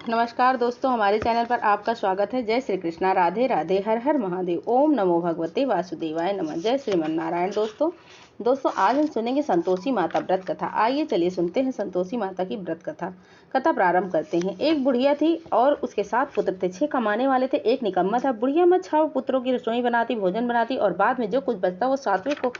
नमस्कार दोस्तों, हमारे चैनल पर आपका स्वागत है। जय श्री कृष्णा, राधे राधे, हर हर महादेव, ओम नमो भगवते वासुदेवाय नमः। जय श्रीमन नारायण। दोस्तों आज हम सुनेंगे संतोषी माता व्रत कथा। आइए चलिए सुनते हैं संतोषी माता की व्रत कथा प्रारंभ करते हैं। एक बुढ़िया थी और उसके 7 पुत्र थे। 6 कमाने वाले थे, एक निकम्मा था। बुढ़िया माँ 6 पुत्रों की रसोई बनाती, भोजन बनाती और बाद में जो कुछ बचता वो 7वें को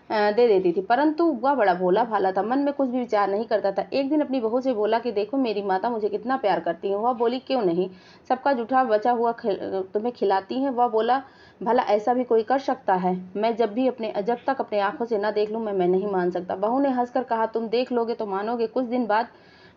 दे देती थी। परंतु वह बड़ा भोला भाला था, मन में कुछ भी विचार नहीं करता था। एक दिन अपनी बहू से बोला कि देखो मेरी माता मुझे कितना प्यार करती है। वह बोली क्यों नहीं, सबका जूठा बचा हुआ तुम्हें खिलाती हैं। वह बोला भला ऐसा भी कोई कर सकता है? मैं जब तक अपने आंखों से न देख लूं मैं नहीं मान सकता। बहू ने हंसकर कहा तुम देख लोगे तो मानोगे। कुछ दिन बाद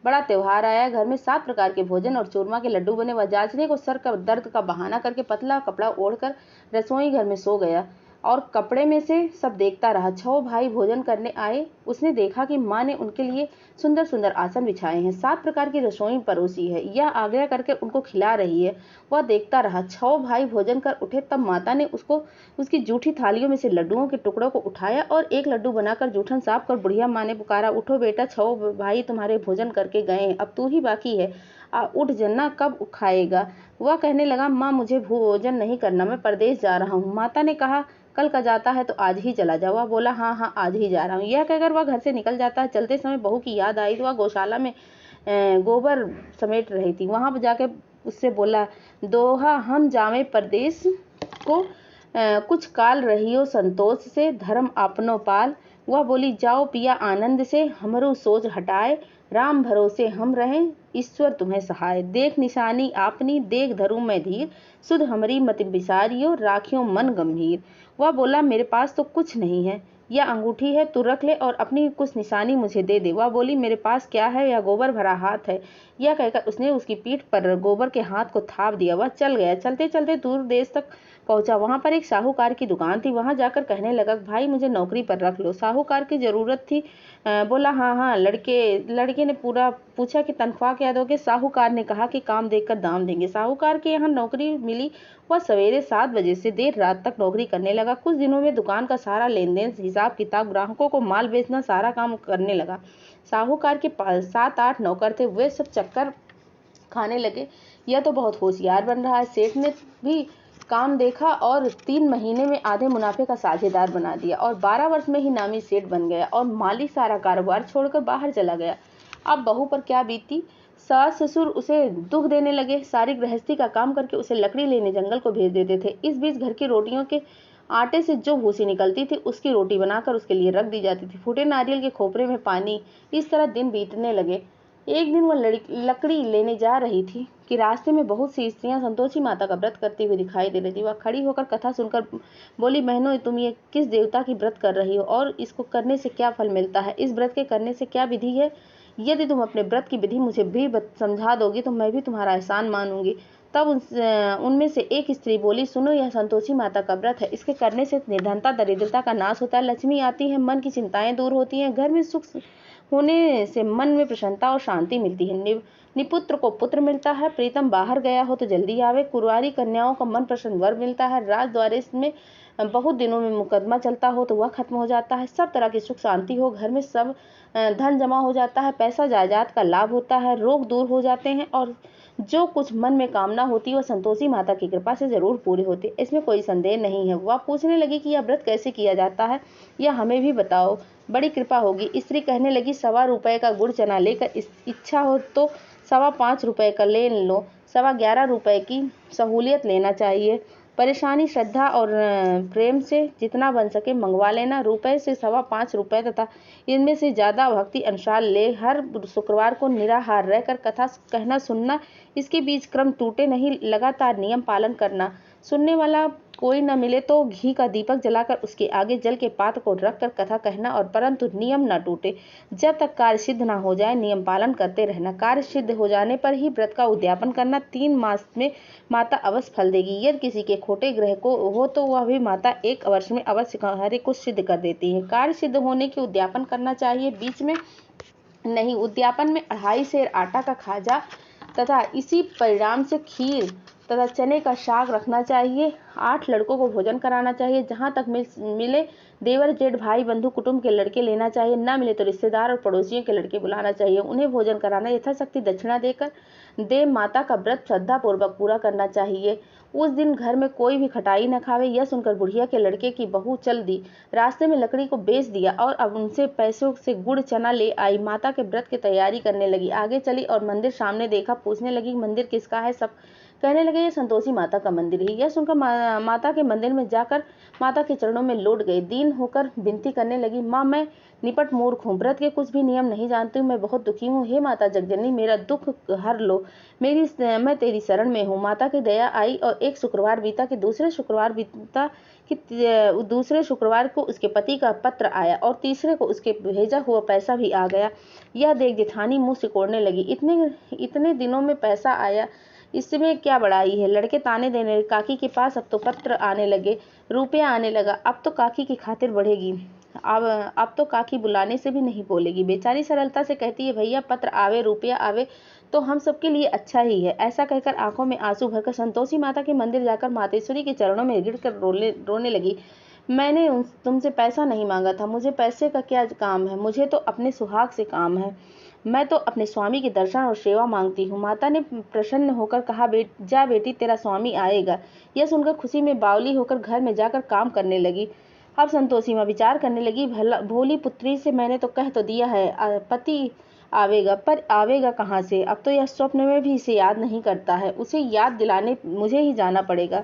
बड़ा त्योहार आया। घर में 7 प्रकार के भोजन और चूरमा के लड्डू बने। वह जांचने को सर का दर्द का बहाना करके पतला कपड़ा ओढ़कर रसोई घर में सो गया और कपड़े में से सब देखता रहा। 6 भाई भोजन करने आए। उसने देखा कि माँ ने उनके लिए सुंदर सुंदर आसन बिछाए हैं, 7 प्रकार की रसोई परोसी है, यह आग्रह करके उनको खिला रही है। वह देखता रहा। 6 भाई भोजन कर उठे तब माता ने उसकी जूठी थालियों में से लड्डुओं के टुकड़ों को उठाया और एक लड्डू बनाकर जूठन साफ कर बुढ़िया माँ ने पुकारा, उठो बेटा, 6 भाई तुम्हारे भोजन करके गए हैं, अब तू ही बाकी है, उठ जन्ना, कब खाएगा? वह कहने लगा, माँ मुझे भोजन नहीं करना, मैं परदेश जा रहा हूँ। माता ने कहा कल का जाता है तो आज ही चला जा। वह बोला हाँ हाँ आज ही जा रहा हूँ। यह कहकर वह घर से निकल जाता है। चलते समय बहू की याद आई तो वह गौशाला में गोबर समेट रही थी। वहां जाकर उससे बोला, दोहा हम जावे परदेश को, कुछ काल रहियो संतोष से, धर्म आपनो पाल। वह बोली, जाओ पिया आनंद से, हमरो सोच हटाए, राम भरोसे हम रहें, ईश्वर तुम्हें सहाय। देख निशानी आपनी, देख धरूं मैं धीर, सुध हमरी मति बिसारियो, राखियो मन गंभीर। वह बोला, मेरे पास तो कुछ नहीं है, यह अंगूठी है, तू रख ले और अपनी कुछ निशानी मुझे दे दे। वह बोली, मेरे पास क्या है, यह गोबर भरा हाथ है। यह कहकर उसने उसकी पीठ पर गोबर के हाथ को थाप दिया। वह चल गया। चलते चलते दूर देश तक पहुंचा। वहां पर एक साहूकार की दुकान थी। वहां जाकर कहने लगा, भाई मुझे नौकरी पर रख लो। साहूकार की जरूरत थी। बोला हाँ हाँ। लड़के ने पूरा पूछा कि तनख्वाह क्या दोगे? साहूकार ने कहा कि काम देखकर दाम देंगे। साहूकार के यहाँ नौकरी मिली। वह सवेरे 7 बजे से देर रात तक नौकरी करने लगा। कुछ दिनों में दुकान का सारा लेन देन, हिसाब किताब, ग्राहकों को माल बेचना, सारा काम करने लगा। साहूकार के पास 7-8 नौकर थे। वे सब चक्कर खाने लगे, यह तो बहुत होशियार बन रहा है। सेठ ने भी काम देखा और 3 महीने में आधे मुनाफे का साझेदार बना दिया और 12 वर्ष में ही नामी सेठ बन गया और माली सारा कारोबार छोड़कर बाहर चला गया। अब बहू पर क्या बीती। सास ससुर उसे दुख देने लगे। सारी गृहस्थी का काम करके उसे लकड़ी लेने जंगल को भेज देते थे। इस बीच घर की रोटियों के आटे से जो भूसी निकलती थी उसकी रोटी बनाकर उसके लिए रख दी जाती थी। फूटे नारियल के खोपरे में पानी। इस तरह दिन बीतने लगे। एक दिन वह लकड़ी लेने जा रही थी कि रास्ते में बहुत सी स्त्रियां संतोषी माता का व्रत करती हुई दिखाई दे रही थी। वह खड़ी होकर कथा सुनकर बोली, बहनों तुम ये किस देवता की व्रत कर रही हो और इसको करने से क्या फल मिलता है? इस व्रत के करने से क्या विधि है? यदि तुम अपने व्रत की विधि मुझे भी समझा दोगी तो मैं भी तुम्हारा एहसान मानूंगी। तब उनमें से एक स्त्री बोली, सुनो, यह संतोषी माता का व्रत है। इसके करने से निर्धनता दरिद्रता का नाश होता है, लक्ष्मी आती है, मन की चिंताएं दूर होती हैं, घर में सुख होने से मन में प्रसन्नता और शांति मिलती है, निपुत्र को पुत्र मिलता है, प्रीतम बाहर गया हो तो जल्दी आवे, कुंवारी कन्याओं का मन प्रसन्न वर मिलता है, राज द्वारे में बहुत दिनों में मुकदमा चलता हो तो वह खत्म हो जाता है, सब तरह की सुख शांति हो, घर में सब धन जमा हो जाता है, पैसा जायदाद का लाभ होता है, रोग दूर हो जाते हैं और जो कुछ मन में कामना होती है वह संतोषी माता की कृपा से जरूर पूरी होती है, इसमें कोई संदेह नहीं है। वह पूछने लगी कि यह व्रत कैसे किया जाता है, यह हमें भी बताओ, बड़ी कृपा होगी। स्त्री कहने लगी, 1.25 रुपए का गुड़ चना लेकर, इच्छा हो तो 5.25 रुपए का ले लो, 11.25 रुपए की सहूलियत लेना चाहिए। परेशानी श्रद्धा और प्रेम से जितना बन सके मंगवा लेना। रुपए से 5.25 रुपए तथा इनमें से ज़्यादा भक्ति अनुसार ले। हर शुक्रवार को निराहार रहकर कथा कहना सुनना, इसके बीच क्रम टूटे नहीं, लगातार नियम पालन करना। सुनने वाला कोई न मिले तो घी का दीपक जलाकर उसके आगे जल के पात्र को रखकर कथा कहना और परंतु नियम न टूटे। जब तक कार्य सिद्ध न हो जाए नियम पालन करते रहना। कार्य सिद्ध हो जाने पर ही व्रत का उद्यापन करना। 3 मास में माता अवश्य फल देगी। यदि किसी के खोटे ग्रह को हो तो वह भी माता 1 वर्ष में अवश्य कार्य को सिद्ध कर देती है। कार्य सिद्ध होने के उद्यापन करना चाहिए, बीच में नहीं। उद्यापन में 2.5 सेर आटा का खाजा तथा इसी परिणाम से खीर तथा चने का साग रखना चाहिए। 8 लड़कों को भोजन कराना चाहिए। जहाँ तक मिले देवर जेठ भाई बंधु कुटुंब के लड़के लेना चाहिए। न मिले तो रिश्तेदार और पड़ोसियों के लड़के बुलाना चाहिए। उन्हें भोजन कराना, यथाशक्ति दक्षिणा देकर देव माता का व्रत श्रद्धा पूर्वक पूरा करना चाहिए। उस दिन घर में कोई भी खटाई न खावे। यह सुनकर बुढ़िया के लड़के की बहू चल दी, रास्ते में लकड़ी को बेच दिया और अब उनसे पैसों से गुड़ चना ले आई। माता के व्रत की तैयारी करने लगी। आगे चली और मंदिर सामने देखा। पूछने लगी मंदिर किसका है। सब कहने लगे ये संतोषी माता का मंदिर है। यह सुनकर माता के मंदिर में जाकर माता के चरणों में लौट गई। दीन होकर विनती करने लगी, माँ मैं निपट मूर्ख हूँ, व्रत के कुछ भी नियम नहीं जानती हूँ, मैं बहुत दुखी हूँ। हे माता जगजननी, मेरा दुख हर लो, मैं तेरी शरण में हूँ। माता की दया आई और एक शुक्रवार बीता कि दूसरे शुक्रवार को उसके पति का पत्र आया और तीसरे को उसके भेजा हुआ पैसा भी आ गया। यह देख जेठानी मुंह सिकोड़ने लगी। इतने दिनों में पैसा आया, इसमें क्या बड़ाई है। लड़के ताने देने लगे, काकी के पास अब तो पत्र आने लगे, रुपया आने लगा, अब तो काकी की खातिर बढ़ेगी। अब तो काकी बुलाने से भी नहीं बोलेगी। बेचारी सरलता से कहती है, भैया पत्र आवे रुपया आवे तो हम सबके लिए अच्छा ही है। ऐसा कहकर आंखों में आंसू भरकर संतोषी माता के मंदिर जाकर मातेश्वरी के चरणों में गिरकर रोने लगी। मैंने तुमसे पैसा नहीं मांगा था, मुझे पैसे का क्या काम है, मुझे तो अपने सुहाग से काम है। मैं तो अपने स्वामी के दर्शन और सेवा मांगती हूँ। माता ने प्रसन्न होकर कहा, जा बेटी, तेरा स्वामी आएगा। यह सुनकर खुशी में बावली होकर घर में जाकर काम करने लगी। अब संतोषी माँ विचार करने लगी, भोली पुत्री से मैंने तो कह तो दिया है पति आवेगा, पर आवेगा कहाँ से। अब तो यह स्वप्न में भी इसे याद नहीं करता है, उसे याद दिलाने मुझे ही जाना पड़ेगा।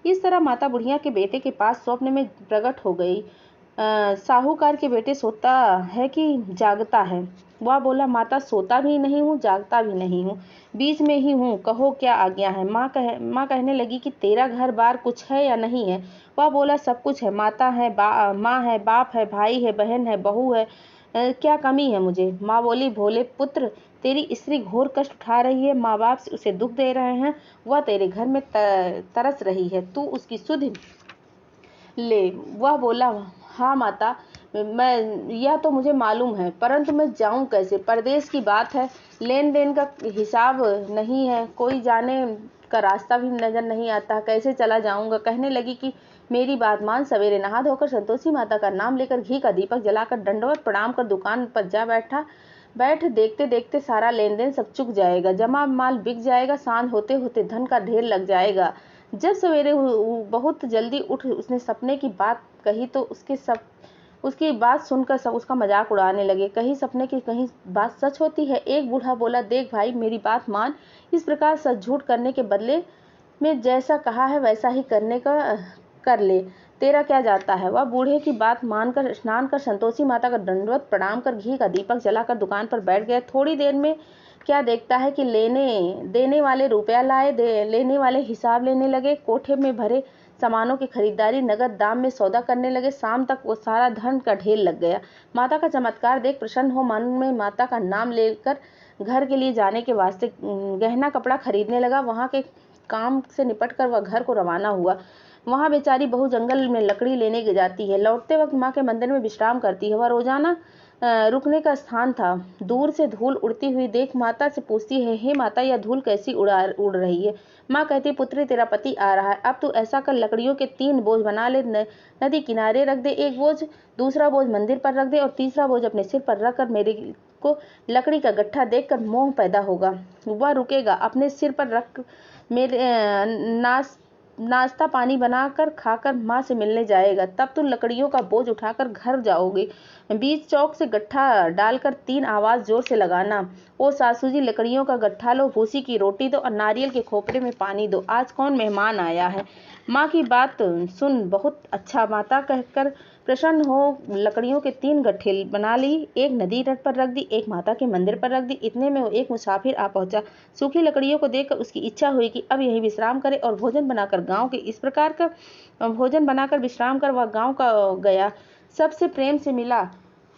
इस तरह माता बुढ़िया के बेटे के पास स्वप्न में प्रकट हो गई। साहूकार के बेटे सोता है कि जागता है। वह बोला, माता सोता भी नहीं हूँ जागता भी नहीं हूँ, बीच में ही हूँ, कहो क्या आज्ञा है। माँ कहने लगी कि तेरा घर बार कुछ है या नहीं है। वह बोला, सब कुछ है, माता है, माँ है, बाप है, भाई है, बहन है, बहू है, क्या कमी है मुझे। माँ बोली, भोले पुत्र, तेरी स्त्री घोर कष्ट उठा रही है, माँ बाप उसे दुख दे रहे हैं, वह तेरे घर में तरस रही है, तू उसकी सुध ले। वह बोला, हाँ माता, यह तो मुझे मालूम है, परंतु मैं जाऊं कैसे। परदेश की बात है, लेन देन का हिसाब नहीं है, कोई जाने का रास्ता भी नजर नहीं आता, कैसे चला जाऊंगा। कहने लगी कि मेरी बात मान। सवेरे नहा धोकर संतोषी माता का नाम लेकर घी का दीपक जलाकर दंडवत प्रणाम कर दुकान पर जा बैठ देखते देखते सारा लेन देन सब चुक जाएगा, जमा माल बिक जाएगा, सांझ होते होते धन का ढेर लग जाएगा। जब सवेरे बहुत जल्दी उठ उसने सपने की बात कही तो उसकी बात सुनकर सब उसका मजाक उड़ाने लगे। कहीं सपने की कहीं बात सच होती है। एक बूढ़ा बोला, देख भाई, मेरी बात मान, इस प्रकार सच झूठ करने के बदले में जैसा कहा है वैसा ही कर ले, तेरा क्या जाता है। वह बूढ़े की बात मानकर स्नान कर संतोषी माता का दंडवत प्रणाम कर घी का दीपक जलाकर दुकान पर बैठ गया। थोड़ी देर में क्या देखता है कि लेने देने वाले रुपया लाए, लेने वाले हिसाब लेने लगे, कोठे में भरे सामानों की खरीदारी नगद दाम में सौदा करने लगे। शाम तक वो सारा धन का ढेर लग गया। माता का चमत्कार देख प्रसन्न हो मन में माता का नाम लेकर घर के लिए जाने के वास्ते गहना कपड़ा खरीदने लगा। वहाँ के काम से निपट कर वह घर को रवाना हुआ। वहाँ बेचारी बहू जंगल में लकड़ी लेने जाती है, लौटते वक्त माँ के मंदिर में विश्राम करती है। वह रोजाना रुकने का स्थान था। दूर से धूल उड़ती हुई देख माता से पूछती है, हे माता, यह धूल कैसी उड़ रही है। माँ कहती, पुत्री, तेरा पति आ रहा है, अब तू ऐसा कर, लकड़ियों के 3 बोझ बना ले, नदी किनारे रख दे, एक बोझ, दूसरा बोझ मंदिर पर रख दे और तीसरा बोझ अपने सिर पर रख कर मेरे को लकड़ी का गट्ठा देखकर मोह पैदा होगा, वह रुकेगा, अपने सिर पर रख मेरे नाश्ता पानी बनाकर खाकर माँ से मिलने जाएगा। तब तुम लकड़ियों का बोझ उठाकर घर जाओगे। बीच चौक से गट्ठा डालकर 3 आवाज जोर से लगाना, ओ सासू जी, लकड़ियों का गट्ठा लो, भूसी की रोटी दो और नारियल के खोपरे में पानी दो, आज कौन मेहमान आया है। माँ की बात सुन, बहुत अच्छा माता कहकर प्रसन्न हो लकड़ियों के 3 गट्ठे बना ली, एक नदी तट पर रख दी, एक माता के मंदिर पर रख दी। इतने में वो एक मुसाफिर आ पहुंचा। सूखी लकड़ियों को देखकर उसकी इच्छा हुई कि अब यहीं विश्राम करे और भोजन बनाकर विश्राम कर वह गांव का गया। सबसे प्रेम से मिला।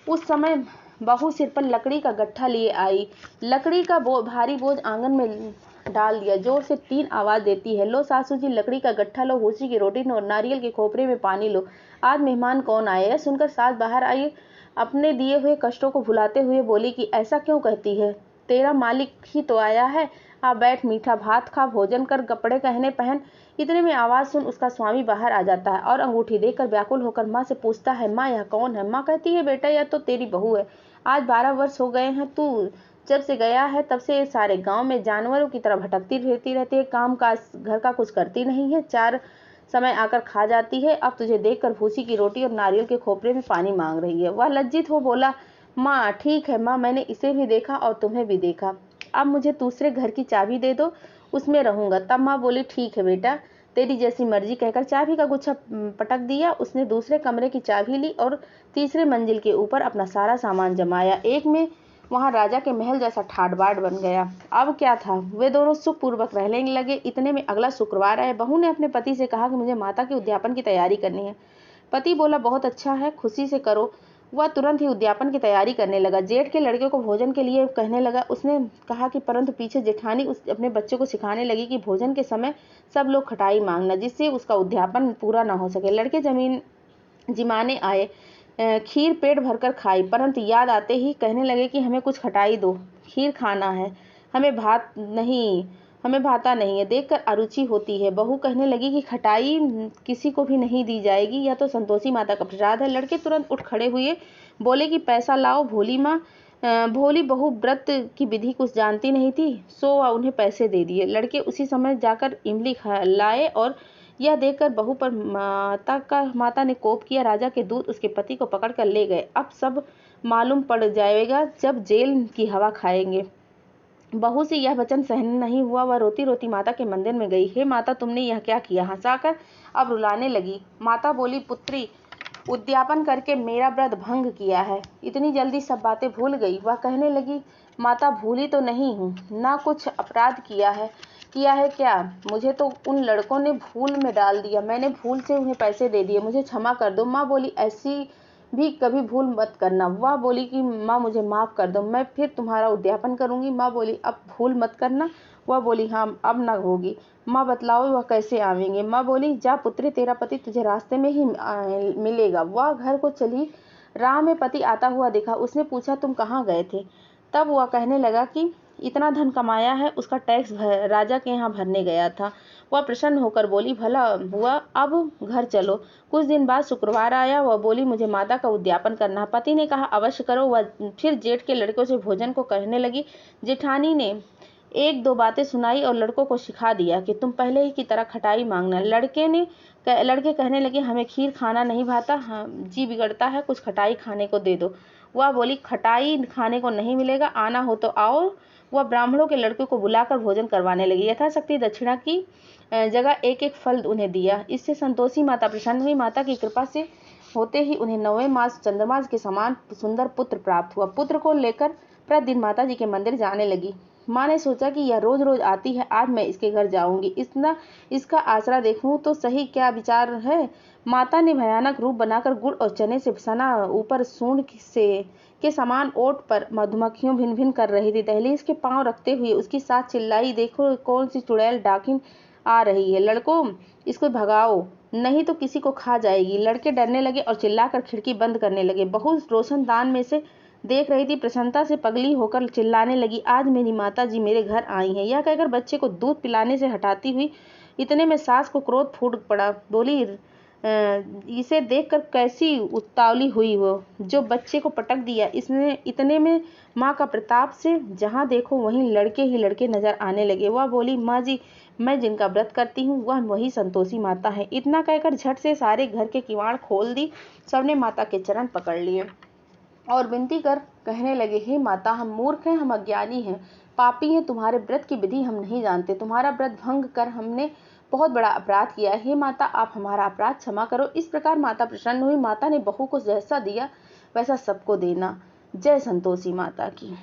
उस समय बहू सिर पर लकड़ी का गट्ठा लिए आई, लकड़ी का भारी बोझ आंगन में डाल दिया। जोर से 3 आवाज देती है, लो सासू जी, लकड़ी का गट्ठा लो, भूसी की रोटी लो और नारियल के खोपरे में पानी लो, आज मेहमान कौन आए। यह सुनकर सास बाहर आई, अपने दिए हुए कष्टों को भुलाते हुए बोली कि ऐसा क्यों कहती है, तेरा मालिक ही तो आया है, आ बैठ, मीठा भात खा, भोजन कर, कपड़े गहने पहन। इतने में आवाज़ सुन उसका स्वामी बाहर आ जाता है और अंगूठी देकर व्याकुल होकर माँ से पूछता है, माँ यह कौन है? माँ कहती है, बेटा यह तो तेरी बहू है। आज 12 वर्ष हो गए हैं, तू जब से गया है तब से सारे गांव में जानवरों की तरह भटकती रहती रहती है, काम काज घर का कुछ करती नहीं है, 4 समय आकर खा जाती है। अब तुझे देखकर भूसी की रोटी और नारियल के खोपरे में पानी मांग रही है। वह लज्जित हो बोला, माँ ठीक है माँ, मैंने इसे भी देखा और तुम्हें भी देखा, अब मुझे दूसरे घर की चाबी दे दो, उसमें रहूंगा। तब माँ बोली, ठीक है बेटा, तेरी जैसी मर्जी, कहकर चाबी का गुच्छा पटक दिया। उसने दूसरे कमरे की चाबी ली और तीसरे मंजिल के ऊपर अपना सारा सामान जमाया। एक में वहां राजा के महल जैसा ठाट बाट बन गया। अब क्या था, वे दोनों सुखपूर्वक रहने लगे। इतने में अगला शुक्रवार आया। बहू ने अपने पति से कहा कि मुझे माता के उद्यापन की तैयारी करनी है। पति बोला, बहुत अच्छा है, खुशी से करो। वह तुरंत ही उद्यापन की तैयारी करने लगा। जेठ के लड़के को भोजन के लिए कहने लगा। उसने कहा कि परंतु पीछे जेठानी अपने बच्चे को सिखाने लगी कि भोजन के समय सब लोग खटाई मांगना, जिससे उसका उद्यापन पूरा न हो सके। लड़के जमीन जिमाने आए, खीर पेट भरकर खाई, परंतु याद आते ही कहने लगे कि हमें कुछ खटाई दो, खीर खाना है, हमें भात नहीं, हमें भाता नहीं है। देखकर अरुचि होती है। बहू कहने लगी कि खटाई किसी को भी नहीं दी जाएगी, यह तो संतोषी माता का प्रसाद है। लड़के तुरंत उठ खड़े हुए, बोले कि पैसा लाओ। भोली माँ, भोली बहू व्रत की विधि कुछ जानती नहीं थी, सो वह उन्हें पैसे दे दिए। लड़के उसी समय जाकर इमली लाए और यह देखकर बहू पर माता ने कोप किया। राजा के दूत उसके पति को पकड़ कर ले गए। अब सब मालूम पड़ जाएगा जब जेल की हवा खाएंगे। बहू से यह वचन सहन नहीं हुआ। वह रोती रोती माता के मंदिर में गई। हे माता, तुमने यह क्या किया? हंसाकर अब रुलाने लगी। माता बोली, पुत्री, उद्यापन करके मेरा व्रत भंग किया है। इतनी जल्दी सब बातें भूल गई। वह कहने लगी, माता भूली तो नहीं हूँ, ना कुछ अपराध किया है क्या? मुझे तो उन लड़कों ने भूल में डाल दिया, मैंने भूल से उन्हें पैसे दे दिए, मुझे क्षमा कर दो। माँ बोली, ऐसी भी कभी भूल मत करना। वह बोली कि माँ मुझे माफ़ कर दो, मैं फिर तुम्हारा उद्यापन करूँगी। माँ बोली, अब भूल मत करना। वह बोली, हाँ अब न होगी। माँ बतलाओ वह कैसे आवेंगे? माँ बोली, जा पुत्री, तेरा पति तुझे रास्ते में ही मिलेगा। वह घर को चली। राह में पति आता हुआ दिखा। उसने पूछा, तुम कहाँ गए थे? तब वह कहने लगा कि इतना धन कमाया है, उसका टैक्स राजा के यहाँ भरने गया था। वह प्रसन्न होकर बोली, भला हुआ, अब घर चलो। कुछ दिन बाद शुक्रवार आया। वह बोली, मुझे माता का उद्यापन करना। पति ने कहा, अवश्य करो। वह फिर जेठ के लड़कों से भोजन को कहने लगी। जेठानी ने 1-2 बातें सुनाई और लड़कों को सिखा दिया कि तुम पहले ही की तरह खटाई मांगना। लड़के कहने लगे, हमें खीर खाना नहीं भाता, हाँ जी बिगड़ता है, कुछ खटाई खाने को दे दो। वह बोली, खटाई खाने को नहीं मिलेगा, आना हो तो आओ। वह ब्राह्मणों के लड़कों को बुलाकर भोजन करवाने लगी। यथाशक्ति दक्षिणा की जगह एक फल उन्हें दिया। इससे संतोषी माता प्रसन्न हुई। माता की कृपा से होते ही उन्हें 9वें मास चंद्रमा के समान सुंदर पुत्र प्राप्त हुआ। पुत्र को लेकर प्रतिदिन माता जी के मंदिर जाने लगी। माँ ने सोचा कि यह रोज रोज आती है, आज मैं इसके घर जाऊंगी, इसका आसरा देखूं तो सही क्या विचार है। माता ने भयानक रूप बनाकर गुड़ और चने से सना ऊपर सूंड से के समान ओट पर मधुमक्खियों भिन भिन कर रही थी। दहलीज के पांव रखते हुए उसकी साथ चिल्लाई, देखो कौन सी चुड़ैल डाकिन आ रही है, लड़कों इसको भगाओ नहीं तो किसी को खा जाएगी। लड़के डरने लगे और चिल्लाकर खिड़की बंद करने लगे। बहू रोशनदान में से देख रही थी। प्रसन्नता से पगली होकर चिल्लाने लगी, आज मेरी माता जी मेरे घर आई हैं। यह कहकर बच्चे को दूध पिलाने से हटाती हुई इतने में सास को क्रोध फूट पड़ा। बोली, इसे देखकर कैसी उतावली हुई वो, जो बच्चे को पटक दिया इसने। इतने में माँ का प्रताप से जहाँ देखो वहीं लड़के ही लड़के नजर आने लगे। वह बोली, माँ जी, मैं जिनका व्रत करती हूँ वह वही संतोषी माता है। इतना कहकर झट से सारे घर के किवाड़ खोल दी। सबने माता के चरण पकड़ लिए और विनती कर कहने लगे, हे माता, हम मूर्ख हैं, हम अज्ञानी हैं, पापी हैं, तुम्हारे व्रत की विधि हम नहीं जानते, तुम्हारा व्रत भंग कर हमने बहुत बड़ा अपराध किया है। हे माता, आप हमारा अपराध क्षमा करो। इस प्रकार माता प्रसन्न हुई। माता ने बहू को जैसा दिया वैसा सबको देना। जय संतोषी माता की।